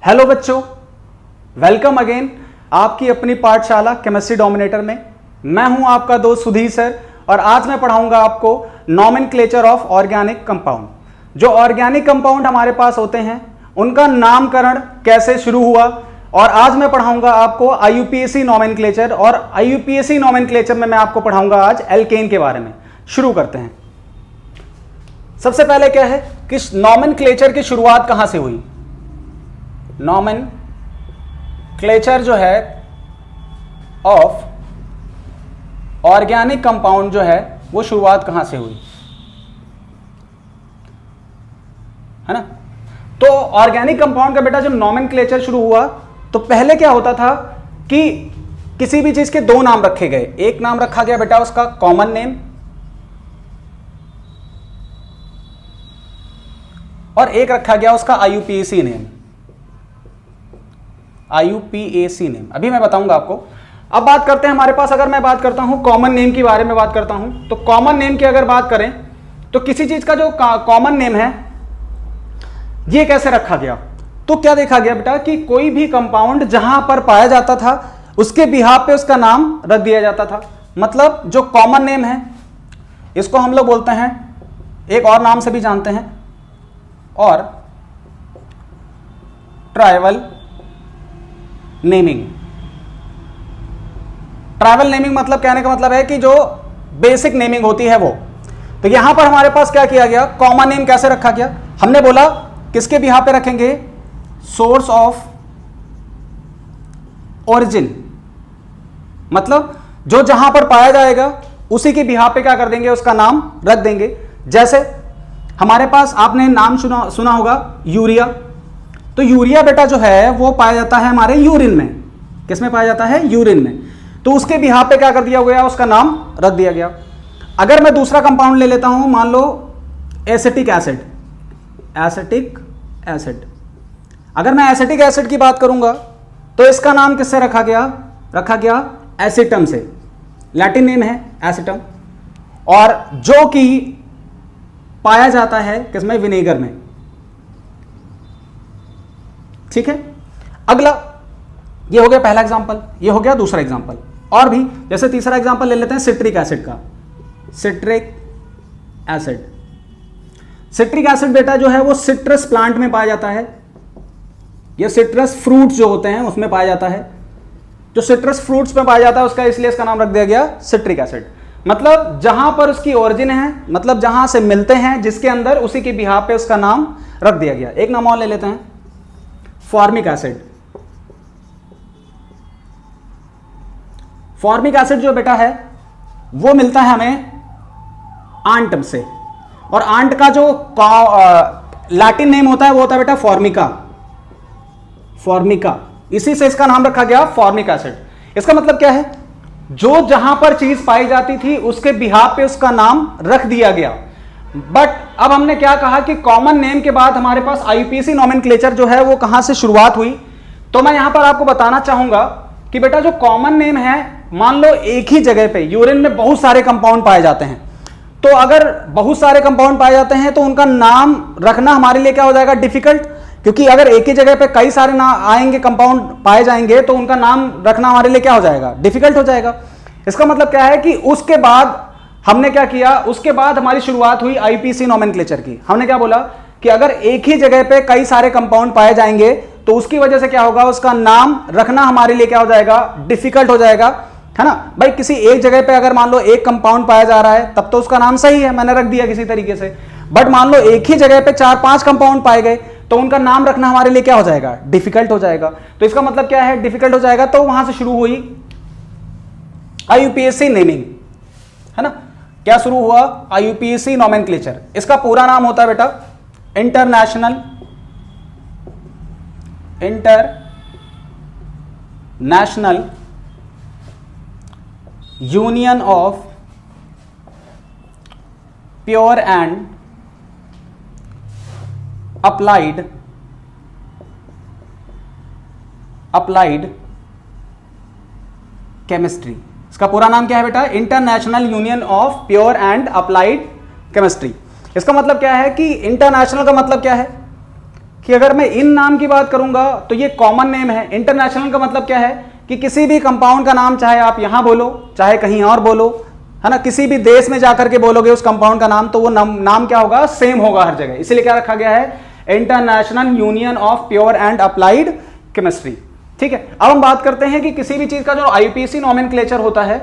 Hello बच्चों, welcome again आपकी अपनी पाठशाला केमिस्ट्री डोमिनेटर में। मैं हूं आपका दोस्त सुधीर सर और आज मैं पढ़ाऊंगा आपको नॉमेनक्लेचर ऑफ ऑर्गेनिक कंपाउंड। जो ऑर्गेनिक कंपाउंड हमारे पास होते हैं उनका नामकरण कैसे शुरू हुआ, और आज मैं पढ़ाऊंगा आपको आईयूपीएसी नॉमेनक्लेचर, और आईयूपीएसी नॉमेनक्लेचर में मैं आपको पढ़ाऊंगा आज एल्केन के बारे में। शुरू करते हैं। सबसे पहले क्या है कि नॉमेनक्लेचर की शुरुआत कहां से हुई। नॉमेनक्लेचर जो है ऑफ ऑर्गेनिक कंपाउंड जो है वो शुरुआत कहां से हुई, है ना। तो ऑर्गेनिक कंपाउंड का बेटा जब नॉमेनक्लेचर शुरू हुआ तो पहले क्या होता था कि किसी भी चीज के दो नाम रखे गए। एक नाम रखा गया बेटा उसका कॉमन नेम, और एक रखा गया उसका आईयूपीएसी नेम। आईयूपीएसी नेम अभी मैं बताऊंगा आपको। अब बात करते हैं हमारे पास, अगर मैं बात करता हूं कॉमन नेम के बारे में बात करता हूं, तो कॉमन नेम की अगर बात करें तो किसी चीज का जो कॉमन नेम है ये कैसे रखा गया। तो क्या देखा गया बेटा कि कोई भी कंपाउंड जहां पर पाया जाता था उसके बिहाफ पे उसका नाम रख दिया जाता था। मतलब जो कॉमन नेम है इसको हम लोग बोलते हैं, एक और नाम से भी जानते हैं, और ट्राइवल नेमिंग। ट्राइवल नेमिंग मतलब कहने का मतलब है कि जो बेसिक नेमिंग होती है वो। तो यहां पर हमारे पास क्या किया गया, कॉमन नेम कैसे रखा गया। हमने बोला किसके बिहाफ पे रखेंगे, सोर्स ऑफ ओरिजिन, मतलब जो जहां पर पाया जाएगा उसी के बिहाफ पे क्या कर देंगे, उसका नाम रख देंगे। जैसे हमारे पास आपने नाम सुना होगा यूरिया। तो यूरिया बेटा जो है वो पाया जाता है हमारे यूरिन में। किस में पाया जाता है, यूरिन में। तो उसके बिहाफ पे क्या कर दिया गया, उसका नाम रख दिया गया। अगर मैं दूसरा कंपाउंड ले लेता हूं, मान लो एसिटिक एसिड। एसिटिक एसिड, अगर मैं एसिटिक एसिड की बात करूंगा तो इसका नाम किससे रखा गया एसिटम से। लैटिन नेम है एसिटम, और जो कि पाया जाता है किसमें, विनेगर में। ठीक है। अगला, ये हो गया पहला एग्जांपल, ये हो गया दूसरा एग्जांपल। और भी जैसे तीसरा एग्जांपल ले लेते हैं सिट्रिक एसिड का। सिट्रिक एसिड, सिट्रिक एसिड बेटा जो है वो सिट्रस प्लांट में पाया जाता है। ये सिट्रस फ्रूट्स जो होते हैं उसमें पाया जाता है। जो सिट्रस फ्रूट्स में पाया जाता है उसका, इसलिए इसका नाम रख दिया गया सिट्रिक एसिड। मतलब जहां पर उसकी ओरिजिन है, मतलब जहां से मिलते हैं जिसके अंदर, उसी के बिहाफ पे उसका नाम रख दिया गया। एक नाम और ले लेते हैं, फॉर्मिक एसिड। फॉर्मिक एसिड जो बेटा है वो मिलता है हमें आंट से, और आंट का जो लैटिन नेम होता है वो होता है बेटा फॉर्मिका। फॉर्मिका, इसी से इसका नाम रखा गया फॉर्मिक एसिड। इसका मतलब क्या है, जो जहां पर चीज पाई जाती थी उसके बिहाफ पे उसका नाम रख दिया गया। बट अब हमने क्या कहा कि कॉमन नेम के बाद हमारे पास आईयूपीएसी नॉमेनक्लेचर जो है वो कहां से शुरुआत हुई। तो मैं यहां पर आपको बताना चाहूंगा कि बेटा जो कॉमन नेम है, मान लो एक ही जगह पे यूरिन में बहुत सारे कंपाउंड पाए जाते हैं, तो अगर बहुत सारे कंपाउंड पाए जाते हैं तो उनका नाम रखना हमारे लिए क्या हो जाएगा, डिफिकल्ट। क्योंकि अगर एक ही जगह पे कई सारे नाम आएंगे, कंपाउंड पाए जाएंगे, तो उनका नाम रखना हमारे लिए क्या हो जाएगा, डिफिकल्ट हो जाएगा। इसका मतलब क्या है कि उसके बाद हमने क्या किया, उसके बाद हमारी शुरुआत हुई आईयूपीएसी नॉमेनक्लेचर की। हमने क्या बोला कि अगर एक ही जगह पे कई सारे कंपाउंड पाए जाएंगे तो उसकी वजह से क्या होगा, उसका नाम रखना हमारे लिए क्या हो जाएगा, डिफिकल्ट हो जाएगा, है ना। भाई किसी एक जगह पे अगर मान लो एक कंपाउंड पाया जा रहा है तब तो उसका नाम सही है, मैंने रख दिया किसी तरीके से। बट मान लो एक ही जगह पे 4-5 कंपाउंड पाए गए तो उनका नाम रखना हमारे लिए क्या हो जाएगा, डिफिकल्ट हो जाएगा। तो इसका मतलब क्या है, डिफिकल्ट हो जाएगा। तो वहां से शुरू हुई आईयूपीएसी नेमिंग, है ना। क्या शुरू हुआ, आईयूपीएसी नॉमेनक्लेचर। इसका पूरा नाम होता है बेटा international union of pure and applied chemistry. इसका पूरा नाम क्या है बेटा, international union of pure and applied chemistry. इसका मतलब क्या है कि इंटरनेशनल का मतलब क्या है कि अगर मैं इन नाम की बात करूंगा तो ये कॉमन नेम है। इंटरनेशनल का मतलब क्या है कि किसी भी कंपाउंड का नाम चाहे आप यहां बोलो चाहे कहीं और बोलो, है ना, किसी भी देश में जाकर के बोलोगे उस कंपाउंड का नाम तो वो नाम क्या होगा, सेम होगा हर जगह। इसीलिए क्या रखा गया है, international union of pure and applied chemistry. ठीक है, अब हम बात करते हैं कि किसी भी चीज का जो आईपीसी नोमेनक्लेचर होता है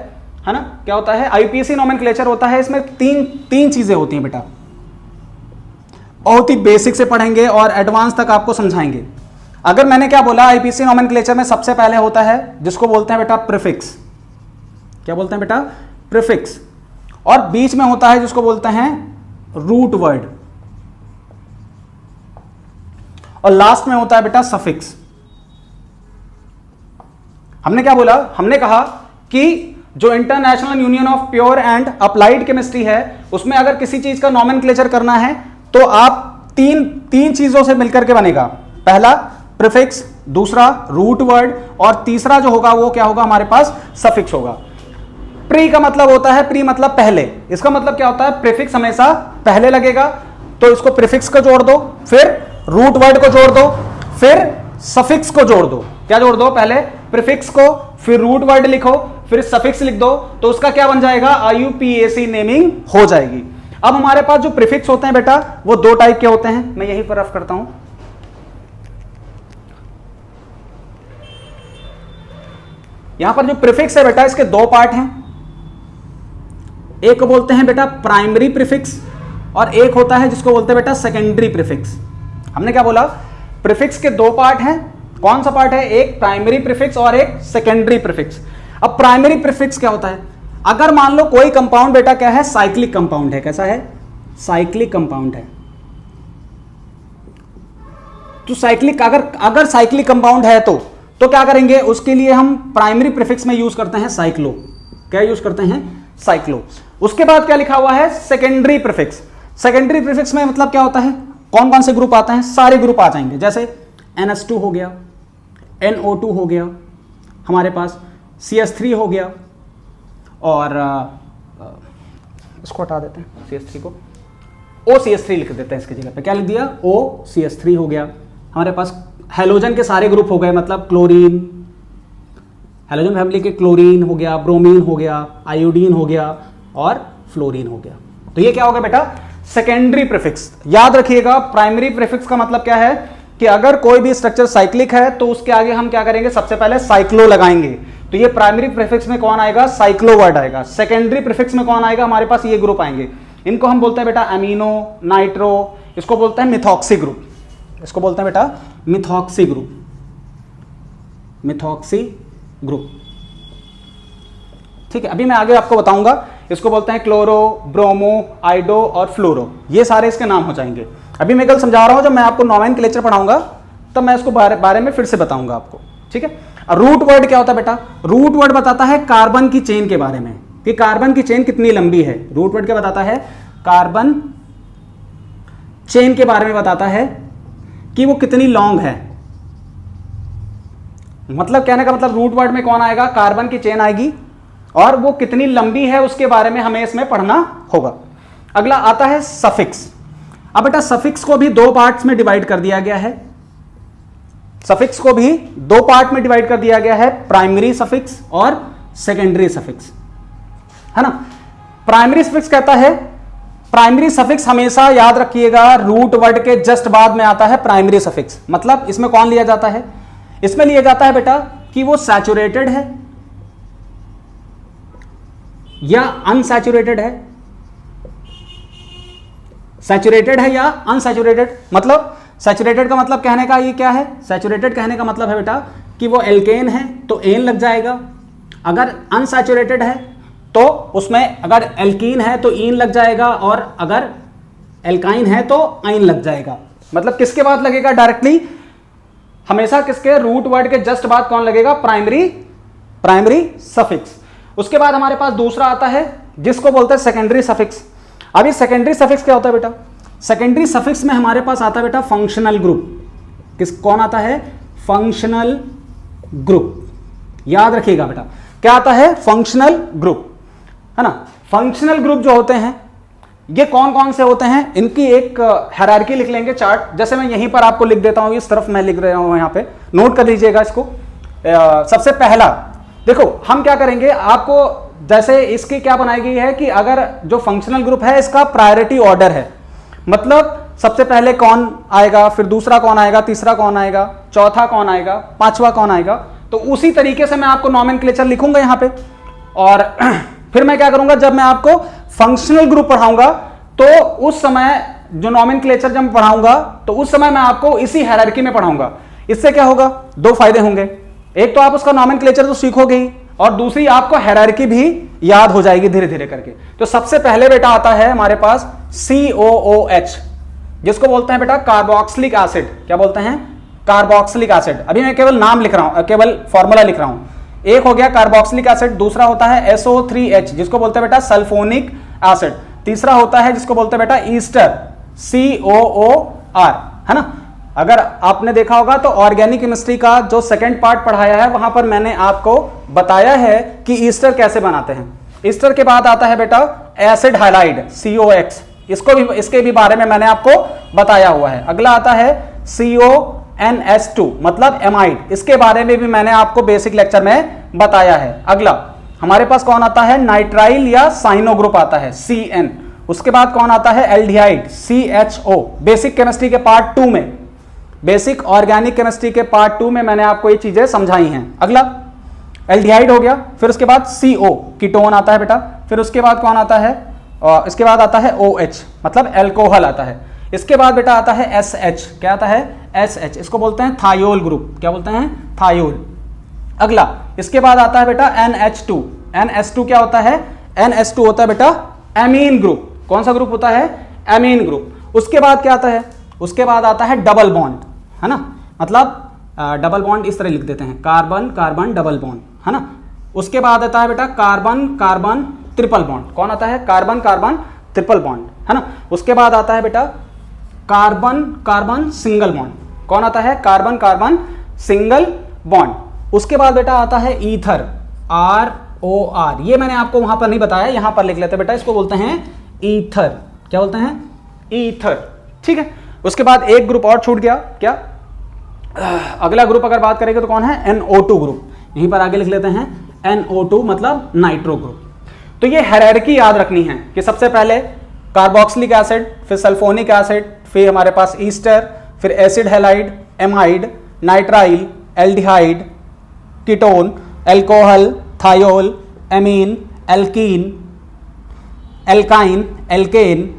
ना, क्या होता है, आईपीसी नोमेनक्लेचर होता है। इसमें तीन चीजें होती हैं बेटा, बहुत ही बेसिक से पढ़ेंगे और एडवांस तक आपको समझाएंगे। अगर मैंने क्या बोला, आईपीसी नोमेनक्लेचर में सबसे पहले होता है जिसको बोलते हैं बेटा प्रीफिक्स। क्या बोलते हैं बेटा, प्रीफिक्स। और बीच में होता है जिसको बोलते हैं रूट वर्ड, और लास्ट में होता है बेटा सफिक्स। हमने क्या बोला, हमने कहा कि जो international union of pure and applied chemistry है उसमें अगर किसी चीज का नोमेनक्लेचर करना है तो आप तीन चीजों से मिलकर के बनेगा। पहला प्रीफिक्स, दूसरा रूट वर्ड, और तीसरा जो होगा वो क्या होगा, हमारे पास सफिक्स होगा। प्री का मतलब होता है, प्री मतलब पहले। इसका मतलब क्या होता है, प्रीफिक्स हमेशा पहले लगेगा, तो इसको प्रीफिक्स को जोड़ दो, फिर रूट वर्ड को जोड़ दो, फिर सफिक्स को जोड़ दो। क्या जोड़ दो, पहले प्रीफिक्स को, फिर रूट वर्ड लिखो, फिर सफिक्स लिख दो, तो उसका क्या बन जाएगा, आईयूपीएसी नेमिंग हो जाएगी। अब हमारे पास जो प्रीफिक्स होते हैं बेटा वो दो टाइप के होते हैं, मैं यहीं पर रफ करता हूं। यहां पर जो प्रीफिक्स है बेटा इसके दो पार्ट हैं, एक को बोलते हैं बेटा प्राइमरी प्रीफिक्स और एक होता है जिसको बोलते हैं बेटा सेकेंडरी प्रीफिक्स। हमने क्या बोला, प्रीफिक्स के दो पार्ट हैं। कौन सा पार्ट है, एक प्राइमरी प्रीफिक्स और एक सेकेंडरी प्रीफिक्स। अब प्राइमरी प्रीफिक्स क्या होता है, अगर मान लो कोई कंपाउंड बेटा क्या है, साइक्लिक कंपाउंड है। कैसा है, साइक्लिक कंपाउंड है। तो साइक्लिक अगर साइक्लिक कंपाउंड है तो क्या करेंगे, उसके लिए हम प्राइमरी प्रीफिक्स में यूज करते हैं साइक्लो। क्या यूज करते हैं, साइक्लो। उसके बाद क्या लिखा हुआ है, सेकेंडरी प्रीफिक्स। सेकेंडरी प्रीफिक्स में मतलब क्या होता है, कौन कौन से ग्रुप आते हैं, सारे ग्रुप आ जाएंगे। जैसे NH2 हो गया, NO2 हो गया, हमारे पास CH3 हो गया, और इसको हटा देते हैं CH3 को, OCH3 लिख देते हैं इसकी जगह पे। क्या लिख दिया, OCH3 हो गया। हमारे पास हेलोजन के सारे ग्रुप हो गए, मतलब क्लोरीन, हेलोजन फैमिली के क्लोरीन हो गया, ब्रोमीन हो गया, आयोडीन हो गया और फ्लोरीन हो गया। तो ये क्या होगा बेटा, सेकेंडरी प्रीफिक्स। याद रखिएगा, प्राइमरी प्रीफिक्स का मतलब क्या है कि अगर कोई भी स्ट्रक्चर साइक्लिक है तो उसके आगे हम क्या करेंगे, सबसे पहले साइक्लो लगाएंगे। तो ये प्राइमरी प्रीफिक्स में कौन आएगा, साइक्लो वर्ड आएगा। सेकेंडरी प्रीफिक्स में कौन आएगा, हमारे पास ये ग्रुप आएंगे। इनको हम बोलते हैं बेटा अमीनो, नाइट्रो, इसको बोलते हैं मिथॉक्सी ग्रुप। इसको बोलते हैं बेटा मिथॉक्सी ग्रुप, मिथॉक्सी ग्रुप। ठीक है, अभी मैं आगे आपको बताऊंगा। इसको बोलते हैं क्लोरो, ब्रोमो, आइडो और फ्लोरो। ये सारे इसके नाम हो जाएंगे। अभी मैं कल समझा रहा हूं, जब मैं आपको नोमेनक्लेचर पढ़ाऊंगा तब मैं इसको बारे में फिर से बताऊंगा आपको। ठीक है, रूट वर्ड क्या होता है बेटा, रूट वर्ड बताता है कार्बन की चेन के बारे में, कि कार्बन की चेन कितनी लंबी है। रूट वर्ड क्या बताता है, कार्बन चेन के बारे में बताता है कि वो कितनी लॉन्ग है। मतलब कहने का मतलब रूट वर्ड में कौन आएगा, कार्बन की चेन आएगी और वो कितनी लंबी है उसके बारे में हमें इसमें पढ़ना होगा। अगला आता है सफिक्स। अब बेटा सफिक्स को भी दो पार्ट्स में डिवाइड कर दिया गया है। सफिक्स को भी दो पार्ट में डिवाइड कर दिया गया है, प्राइमरी सफिक्स और सेकेंडरी सफिक्स, है ना। प्राइमरी सफिक्स कहता है, प्राइमरी सफिक्स हमेशा याद रखिएगा रूट वर्ड के जस्ट बाद में आता है प्राइमरी सफिक्स। मतलब इसमें कौन लिया जाता है, इसमें लिया जाता है बेटा कि वो सैचुरेटेड है या अनसैचुरेटेड है। सैचुरेटेड है या अनसैचुरेटेड, मतलब सैचुरेटेड का मतलब कहने का ये क्या है, सैचुरेटेड कहने का मतलब है बेटा कि वो एल्केन है तो एन लग जाएगा। अगर अनसैचुरेटेड है तो उसमें अगर एल्कीन है तो ईन लग जाएगा, और अगर एल्काइन है तो आइन लग जाएगा। मतलब किसके बाद लगेगा डायरेक्टली, हमेशा किसके, रूट वर्ड के जस्ट बाद कौन लगेगा, प्राइमरी सफिक्स। उसके बाद हमारे पास दूसरा आता है जिसको बोलते हैं सेकेंडरी सफिक्स। अभी सेकेंडरी सफिक्स क्या होता है बेटा, सेकेंडरी सफिक्स में हमारे पास आता है बेटा फंक्शनल ग्रुप। कौन आता है, फंक्शनल ग्रुप। याद रखिएगा बेटा क्या आता है, फंक्शनल ग्रुप, है ना। फंक्शनल ग्रुप जो होते हैं ये कौन कौन से होते हैं, इनकी एक हायरार्की लिख लेंगे चार्ट, जैसे मैं यहीं पर आपको लिख देता हूं, इस तरफ मैं लिख रहा हूं, यहां पे नोट कर लीजिएगा इसको। सबसे पहला देखो हम क्या करेंगे, आपको जैसे इसकी क्या बनाई गई है कि अगर जो फंक्शनल ग्रुप है इसका प्रायोरिटी ऑर्डर है, मतलब सबसे पहले कौन आएगा, फिर दूसरा कौन आएगा, तीसरा कौन आएगा, चौथा कौन आएगा, पांचवा कौन आएगा, तो उसी तरीके से मैं आपको नॉमेनक्लेचर लिखूंगा यहां पे। और फिर मैं क्या करूंगा, जब मैं आपको फंक्शनल ग्रुप पढ़ाऊंगा तो उस समय जो नॉमेनक्लेचर जब पढ़ाऊंगा तो उस समय मैं आपको इसी हायरार्की में पढ़ाऊंगा। इससे क्या होगा, दो फायदे होंगे, एक तो आप उसका नॉमेनक्लेचर तो सीखोगे ही, और दूसरी आपको हायरार्की भी याद हो जाएगी धीरे धीरे करके। तो सबसे पहले बेटा आता है हमारे पास COOH, जिसको बोलते हैं बेटा कार्बोक्सिलिक एसिड। क्या बोलते हैं, कार्बोक्सिलिक एसिड। अभी मैं केवल नाम लिख रहा हूं, केवल फॉर्मूला लिख रहा हूं। एक हो गया कार्बोक्सिलिक एसिड, दूसरा होता है SO3H जिसको बोलते हैं बेटा सल्फोनिक एसिड, तीसरा होता है जिसको बोलते हैं बेटा ईस्टर, COOR, है ना। अगर आपने देखा होगा तो ऑर्गेनिक केमिस्ट्री का जो सेकंड पार्ट पढ़ाया है वहां पर मैंने आपको बताया है कि ईस्टर कैसे बनाते हैं। ईस्टर के बाद आता है बेटा एसिड हाइलाइड COX, इसके भी बारे में मैंने आपको बताया हुआ है। अगला आता है CONS2 मतलब एमाइड, इसके बारे में भी मैंने आपको बेसिक लेक्चर में बताया है। अगला हमारे पास कौन आता है, नाइट्राइल या साइनो ग्रुप आता है CN। उसके बाद कौन आता है, एल्डिहाइड CHO। बेसिक केमिस्ट्री के पार्ट 2 में, बेसिक ऑर्गेनिक केमिस्ट्री के पार्ट 2 में मैंने आपको ये चीजें समझाई हैं। अगला एल्डिहाइड हो गया, फिर उसके बाद CO कीटोन आता है बेटा, फिर उसके बाद कौन आता है, इसके बाद आता है OH मतलब एल्कोहल आता है। इसके बाद बेटा आता है SH, क्या आता है SH, इसको बोलते हैं थायोल ग्रुप। क्या बोलते हैं, थायोल। अगला इसके बाद आता है बेटा NH2। NH2 क्या होता है, NH2 होता है बेटा एमीन ग्रुप। कौन सा ग्रुप होता है, एमीन ग्रुप। उसके बाद क्या आता है, उसके बाद आता है डबल बॉन्ड, है ना, मतलब डबल बॉन्ड इस तरह लिख देते हैं, कार्बन कार्बन डबल बॉन्ड, है ना। उसके बाद आता है बेटा कार्बन कार्बन ट्रिपल बॉन्ड। कौन आता है, कार्बन कार्बन ट्रिपल बॉन्ड, है ना। उसके बाद आता है बेटा कार्बन कार्बन सिंगल बॉन्ड। कौन आता है, कार्बन कार्बन सिंगल बॉन्ड। उसके बाद बेटा आता है ईथर, ROR। ये मैंने आपको वहां पर नहीं बताया, यहां पर लिख लेते बेटा, इसको बोलते हैं ईथर। क्या बोलते हैं, ईथर, ठीक है। उसके बाद एक ग्रुप और छूट गया, क्या, अगला ग्रुप अगर बात करेंगे तो कौन है, NO2 ग्रुप। यहीं पर आगे लिख लेते हैं NO2 मतलब नाइट्रो ग्रुप। तो ये हायरार्की याद रखनी है कि सबसे पहले कार्बोक्सिलिक एसिड, फिर सल्फोनिक एसिड, फिर हमारे पास ईस्टर, फिर acid halide, amide, nitrile, aldehyde, ketone, alcohol, thiol, amine, alkene, alkyne, alkane,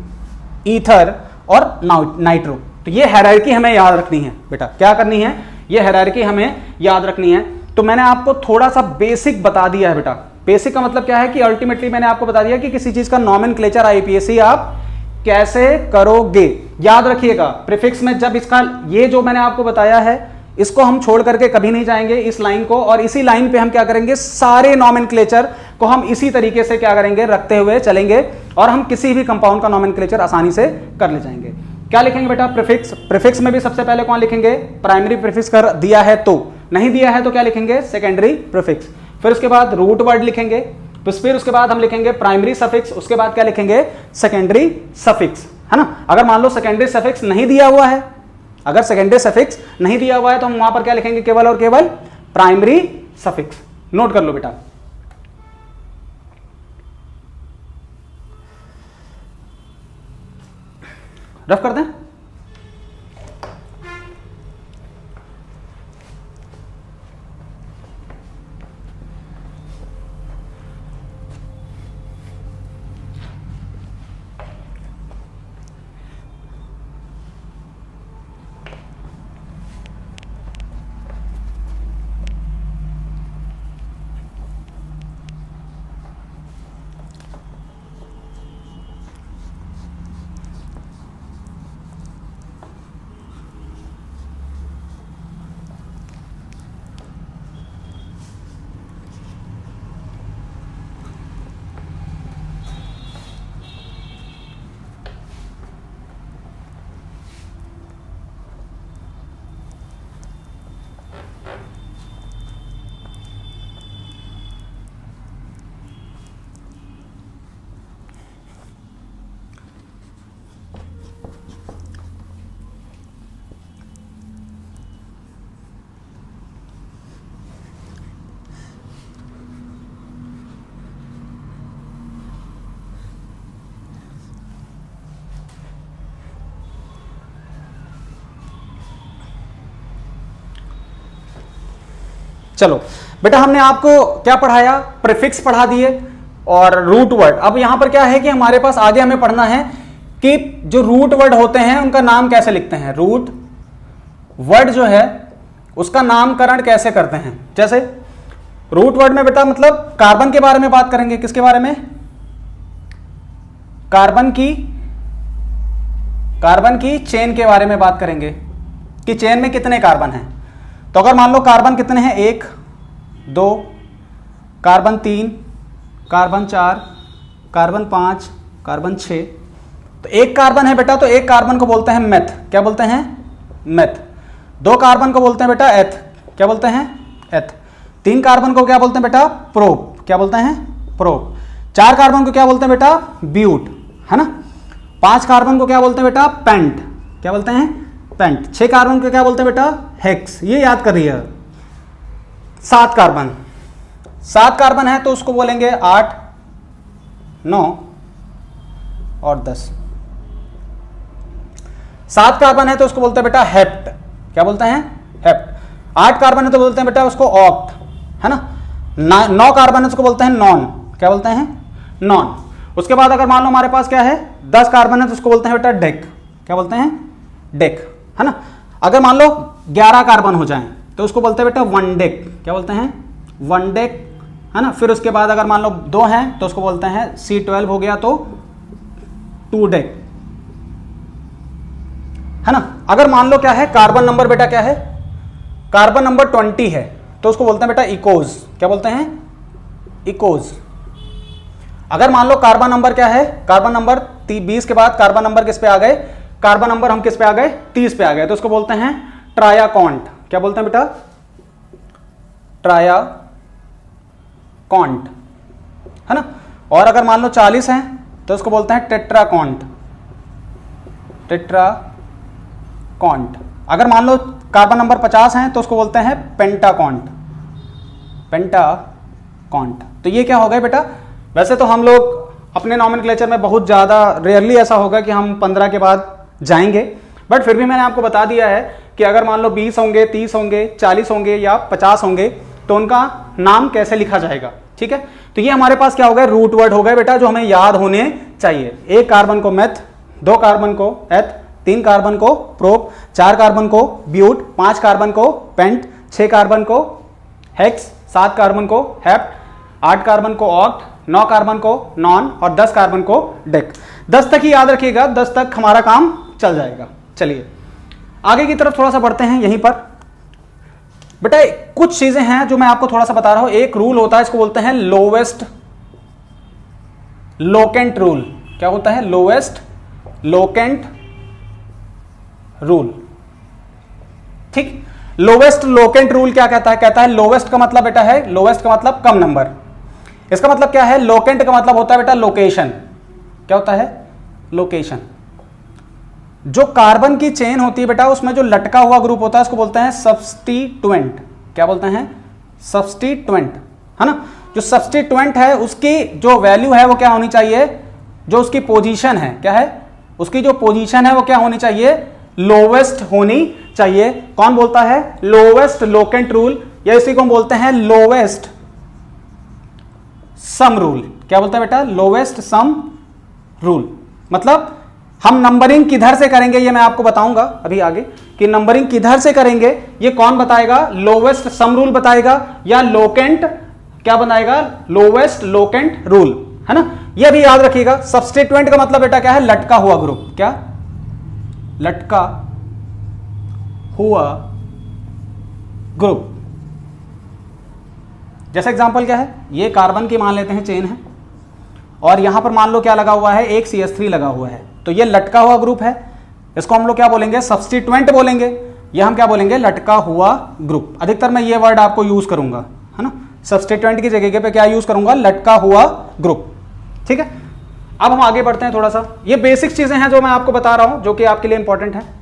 ether और नाइट्रो। तो ये हायरार्की हमें याद रखनी है बेटा। क्या करनी है, ये हायरार्की हमें याद रखनी है। तो मैंने आपको थोड़ा सा बेसिक बता दिया है बेटा। बेसिक का मतलब क्या है कि अल्टीमेटली मैंने आपको बता दिया कि किसी चीज का नॉमेनक्लेचर IPSC आप कैसे करोगे। याद रखिएगा प्रीफिक्स में, जब इसका ये जो मैंने आपको बताया है इसको हम छोड़ करके कभी नहीं जाएंगे, इस लाइन को, और इसी लाइन पे हम क्या करेंगे, सारे नॉमेनक्लेचर को हम इसी तरीके से क्या करेंगे, रखते हुए चलेंगे, और हम किसी भी कंपाउंड का नॉमेनक्लेचर आसानी से कर ले जाएंगे। क्या लिखेंगे बेटा, प्रीफिक्स। प्रीफिक्स में भी सबसे पहले कौन लिखेंगे, प्राइमरी प्रीफिक्स कर दिया है तो, नहीं दिया है तो क्या लिखेंगे, सेकेंडरी प्रीफिक्स। फिर उसके बाद रूट वर्ड लिखेंगे, फिर उसके बाद हम लिखेंगे प्राइमरी सफिक्स, उसके बाद क्या लिखेंगे, सेकेंडरी सफिक्स, है ना। अगर मान लो सेकेंडरी सफिक्स नहीं दिया हुआ है, अगर सेकेंडरी सफिक्स नहीं दिया हुआ है तो हम वहां पर क्या लिखेंगे, केवल और केवल प्राइमरी सफिक्स। नोट कर लो बेटा। रफ कर दें। चलो बेटा, हमने आपको क्या पढ़ाया, प्रीफिक्स पढ़ा दिए और रूट वर्ड। अब यहां पर क्या है कि हमारे पास आगे हमें पढ़ना है कि जो रूट वर्ड होते हैं उनका नाम कैसे लिखते हैं, रूट वर्ड जो है उसका नामकरण कैसे करते हैं। जैसे रूट वर्ड में बेटा मतलब कार्बन के बारे में बात करेंगे, किसके बारे में, कार्बन की चेन के बारे में बात करेंगे कि चेन में कितने कार्बन हैं। तो अगर मान लो कार्बन कितने हैं, 1 2 कार्बन 3 कार्बन 4 कार्बन 5 कार्बन 6, तो एक कार्बन है बेटा, तो एक कार्बन को बोलते हैं मेथ, क्या बोलते हैं, मेथ। 2 कार्बन को बोलते हैं बेटा एथ, क्या बोलते हैं, एथ। 3 कार्बन को क्या बोलते हैं बेटा, प्रोप, क्या बोलते हैं, प्रोप। 4 कार्बन को क्या बोलते हैं बेटा, ब्यूट, है ना। 5 कार्बन को क्या बोलते हैं बेटा, पेंट, क्या बोलते हैं, पेंट। 6 कार्बन को क्या बोलते हैं बेटा, हेक्स, ये याद करिए। 7 कार्बन है तो उसको बोलेंगे 8 9 और 10। 7 कार्बन है तो उसको बोलते हैं बेटा हेप्ट, क्या बोलते हैं, हेप्ट। 8 कार्बन है तो बोलते हैं बेटा उसको ऑक्ट, है ना। 9 कार्बन है उसको बोलते हैं नॉन, क्या बोलते हैं, नॉन। उसके बाद अगर मान लो हमारे पास क्या है 10 कार्बन है तो उसको बोलते हैं बेटा डेक, क्या बोलते हैं, डेक, है ना। अगर मान लो 11 कार्बन हो जाएं तो उसको बोलते हैं बेटा वन डेक, क्या बोलते हैं, वन डेक, है ना। फिर उसके बाद अगर मान लो 2 हैं तो उसको बोलते हैं C12 हो गया तो 2 डेक, है ना। अगर मान लो क्या है कार्बन नंबर बेटा क्या है, कार्बन नंबर 20 है तो उसको बोलते हैं बेटा इकोज, क्या बोलते हैं, इकोज। अगर मान लो कार्बन नंबर क्या है, कार्बन नंबर 20 के बाद कार्बन नंबर किस पे आ गए, कार्बन नंबर हम किस पे आ गए, 30 पे आ गए, तो उसको बोलते हैं ट्रायाकॉन्ट, क्या बोलते हैं बेटा, ट्रायाकॉन्ट, है ना। और अगर मान लो 40 है तो उसको बोलते हैं टेट्राकॉन्ट, टेट्राकॉन्ट। अगर मान लो कार्बन नंबर 50 है तो उसको बोलते हैं पेंटाकॉन्ट, पेंटाकॉन्ट। तो ये क्या हो गया बेटा, वैसे तो हम लोग अपने नॉमेनक्लेचर में बहुत ज़्यादा रेयरली ऐसा होगा कि हम 15 के बाद जाएंगे, बट फिर भी मैंने आपको बता दिया है कि अगर मान लो 20 होंगे, 30 होंगे, 40 होंगे या 50 होंगे तो उनका नाम कैसे लिखा जाएगा, ठीक है। तो ये हमारे पास क्या हो गया, रूट वर्ड हो गए बेटा जो हमें याद होने चाहिए। 1 कार्बन को मेथ, 2 कार्बन को एथ, 3 कार्बन को प्रोप, 4 कार्बन को ब्यूट, 5 कार्बन को पेंट, 6 कार्बन को हेक्स, 7 कार्बन को हेप्ट, 8 कार्बन को ऑक्ट, 9 कार्बन को नॉन और 10 कार्बन को डेक। 10 तक ही याद रखिएगा, 10 तक हमारा काम चल जाएगा। चलिए आगे की तरफ थोड़ा सा बढ़ते हैं। यहीं पर बेटा कुछ चीजें हैं जो मैं आपको थोड़ा सा बता रहा हूं। एक रूल होता है, इसको बोलते हैं लोवेस्ट लोकेंट रूल। क्या होता है, लोवेस्ट लोकेंट रूल, ठीक। लोवेस्ट लोकेंट रूल क्या कहता है, कहता है लोवेस्ट का मतलब बेटा है, लोवेस्ट का मतलब कम नंबर। इसका मतलब क्या है, लोकेंट का मतलब होता है बेटा लोकेशन। क्या होता है, लोकेशन। जो कार्बन की चेन होती है बेटा उसमें जो लटका हुआ ग्रुप होता है उसको बोलते हैं सब्स्टिट्यूएंट। क्या बोलते हैं, सब्स्टिट्यूएंट, है ना। जो सब्स्टिट्यूएंट है उसकी जो वैल्यू है वो क्या होनी चाहिए, जो उसकी पोजीशन है, क्या है, उसकी जो पोजीशन है वो क्या होनी चाहिए, लोवेस्ट होनी चाहिए। कौन बोलता है, लोवेस्ट लोकेंट रूल, या इसी को हम बोलते हैं लोवेस्ट सम रूल। क्या बोलते हैं बेटा, लोवेस्ट सम रूल। मतलब हम नंबरिंग किधर से करेंगे ये मैं आपको बताऊंगा अभी आगे कि नंबरिंग किधर से करेंगे ये कौन बताएगा, लोवेस्ट सम रूल बताएगा या लोकेंट क्या बनाएगा, लोवेस्ट लोकेंट रूल, है ना। ये भी याद रखिएगा। सब्स्टिट्यूएंट का मतलब बेटा क्या है, लटका हुआ ग्रुप। क्या, लटका हुआ ग्रुप। जैसा एग्जांपल क्या है, ये कार्बन की मान लेते हैं चेन है और यहां पर मान लो क्या लगा हुआ है, एक CH3 लगा हुआ है, तो ये लटका हुआ ग्रुप है। इसको हम लोग क्या बोलेंगे, सब्स्टिट्यूएंट बोलेंगे, ये हम क्या बोलेंगे, लटका हुआ ग्रुप। अधिकतर मैं ये वर्ड आपको यूज करूंगा, है ना। सब्स्टिट्यूएंट की जगह पे क्या यूज करूंगा, लटका हुआ ग्रुप, ठीक है। अब हम आगे बढ़ते हैं थोड़ा सा। ये बेसिक चीजें हैं जो मैं आपको बता रहा हूं जो कि आपके लिए इंपॉर्टेंट है।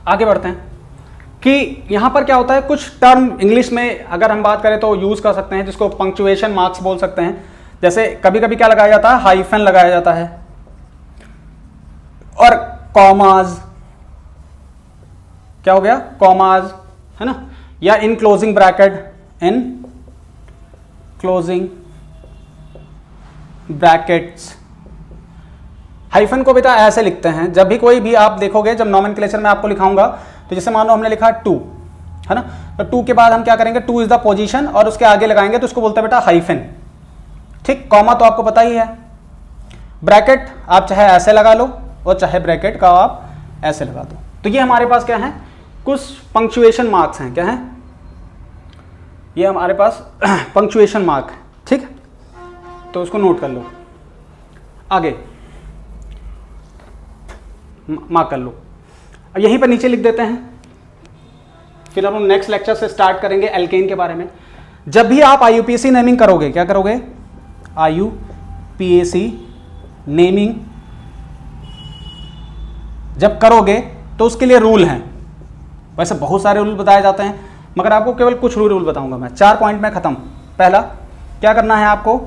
आगे बढ़ते हैं कि यहां पर क्या होता है, कुछ टर्म इंग्लिश में अगर हम बात करें तो यूज कर सकते हैं, जिसको पंक्चुएशन मार्क्स बोल सकते हैं। जैसे कभी कभी क्या लगाया जाता है, हाइफन लगाया जाता है, और कॉमाज, क्या हो गया, कॉमाज, है ना, या इन क्लोजिंग ब्रैकेट, इन क्लोजिंग ब्रैकेट्स। हाइफन को बेटा ऐसे लिखते हैं, जब भी कोई भी आप देखोगे, जब नॉमेनक्लेचर में आपको लिखाऊंगा, तो जैसे मान लो हमने लिखा 2, है ना, तो 2 के बाद हम क्या करेंगे, 2 इज द पोजीशन, और उसके आगे लगाएंगे तो उसको बोलते हैं बेटा हाइफन। ठीक, कॉमा तो आपको पता ही है। ब्रैकेट आप चाहे ऐसे लगा लो और चाहे ब्रैकेट का आप ऐसे लगा दो। तो ये हमारे पास क्या है, कुछ पंक्चुएशन मार्क्स हैं। क्या है ये, हमारे पास पंक्चुएशन मार्क है। ठीक, तो उसको नोट कर लो, आगे मार्क कर लो, यहीं पर नीचे लिख देते हैं। फिर हम नेक्स्ट लेक्चर से स्टार्ट करेंगे एल्केन के बारे में। जब भी आप आईयूपीएसी नेमिंग करोगे, क्या करोगे, आईयूपीएसी नेमिंग जब करोगे तो उसके लिए रूल हैं। वैसे बहुत सारे रूल बताए जाते हैं, मगर आपको केवल कुछ रूल बताऊंगा मैं, 4 पॉइंट में खत्म। पहला क्या करना है आपको,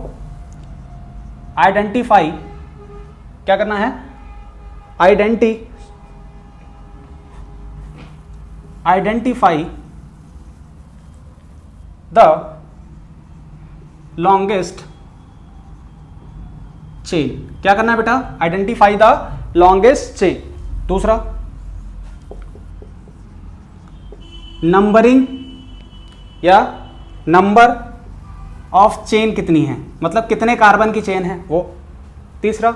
आइडेंटिफाई, क्या करना है, आइडेंटिफाई द लॉन्गेस्ट चेन। क्या करना है बेटा, आइडेंटिफाई द लॉन्गेस्ट चेन। दूसरा, नंबरिंग या नंबर ऑफ चेन कितनी है, मतलब कितने कार्बन की चेन है वो। तीसरा,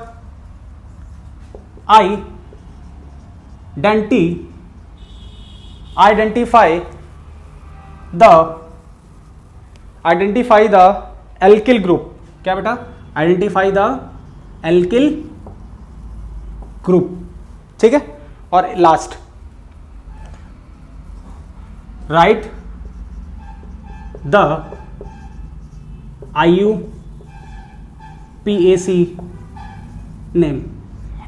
आइडेंटिफाई द एल्किल ग्रुप। क्या बेटा, आइडेंटिफाई द एल्किल ग्रुप। ठीक है, और last, right the IUPAC name.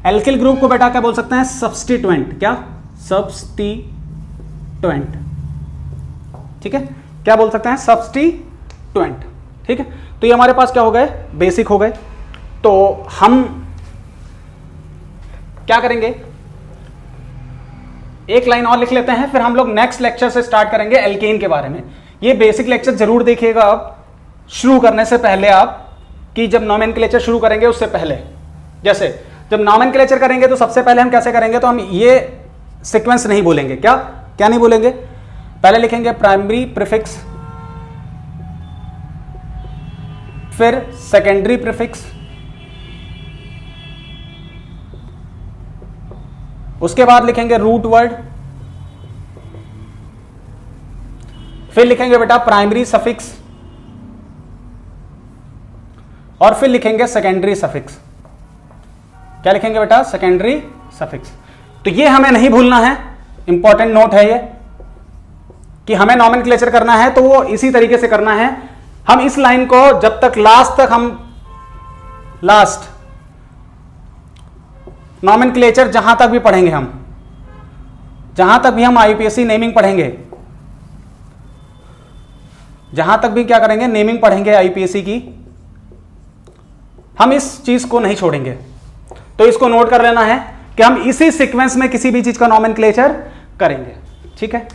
Alkyl group को बेटा क्या बोल सकते हैं, सब्स्टिट्यूएंट। क्या, सब्स्टिट्यूएंट। ठीक है, क्या बोल सकते हैं, सब्स्टिट्यूएंट। ठीक है, तो ये हमारे पास क्या हो गए, बेसिक हो गए। तो हम क्या करेंगे, एक लाइन और लिख लेते हैं, फिर हम लोग नेक्स्ट लेक्चर से स्टार्ट करेंगे एल्केन के बारे में। ये बेसिक लेक्चर जरूर देखिएगा आप शुरू करने से पहले, आप कि जब नॉमेनक्लेचर शुरू करेंगे उससे पहले। जैसे जब नॉमेनक्लेचर करेंगे तो सबसे पहले हम कैसे करेंगे, तो हम ये सीक्वेंस नहीं बोलेंगे। क्या क्या नहीं बोलेंगे, पहले लिखेंगे प्राइमरी प्रीफिक्स, फिर सेकेंडरी प्रीफिक्स, उसके बाद लिखेंगे रूट वर्ड, फिर लिखेंगे बेटा प्राइमरी सफिक्स, और फिर लिखेंगे सेकेंडरी सफिक्स। क्या लिखेंगे बेटा, सेकेंडरी सफिक्स। तो ये हमें नहीं भूलना है, इंपॉर्टेंट नोट है ये, कि हमें नॉमेनक्लेचर करना है तो वो इसी तरीके से करना है। हम इस लाइन को जब तक लास्ट नॉमेनक्लेचर जहां तक भी पढ़ेंगे, हम जहां तक भी हम आईयूपीएसी नेमिंग पढ़ेंगे, जहां तक भी क्या करेंगे, नेमिंग पढ़ेंगे आईयूपीएसी की, हम इस चीज को नहीं छोड़ेंगे। तो इसको नोट कर लेना है कि हम इसी सीक्वेंस में किसी भी चीज का नॉमेनक्लेचर करेंगे। ठीक है,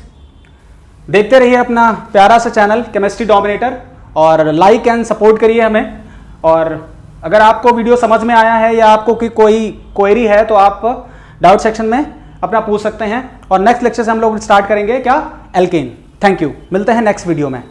देखते रहिए अपना प्यारा सा चैनल केमिस्ट्री डोमिनेटर, और लाइक एंड सपोर्ट करिए हमें। और अगर आपको वीडियो समझ में आया है या आपको कोई क्वेरी है तो आप डाउट सेक्शन में अपना पूछ सकते हैं। और नेक्स्ट लेक्चर से हम लोग स्टार्ट करेंगे क्या, एल्केन। थैंक यू, मिलते हैं नेक्स्ट वीडियो में।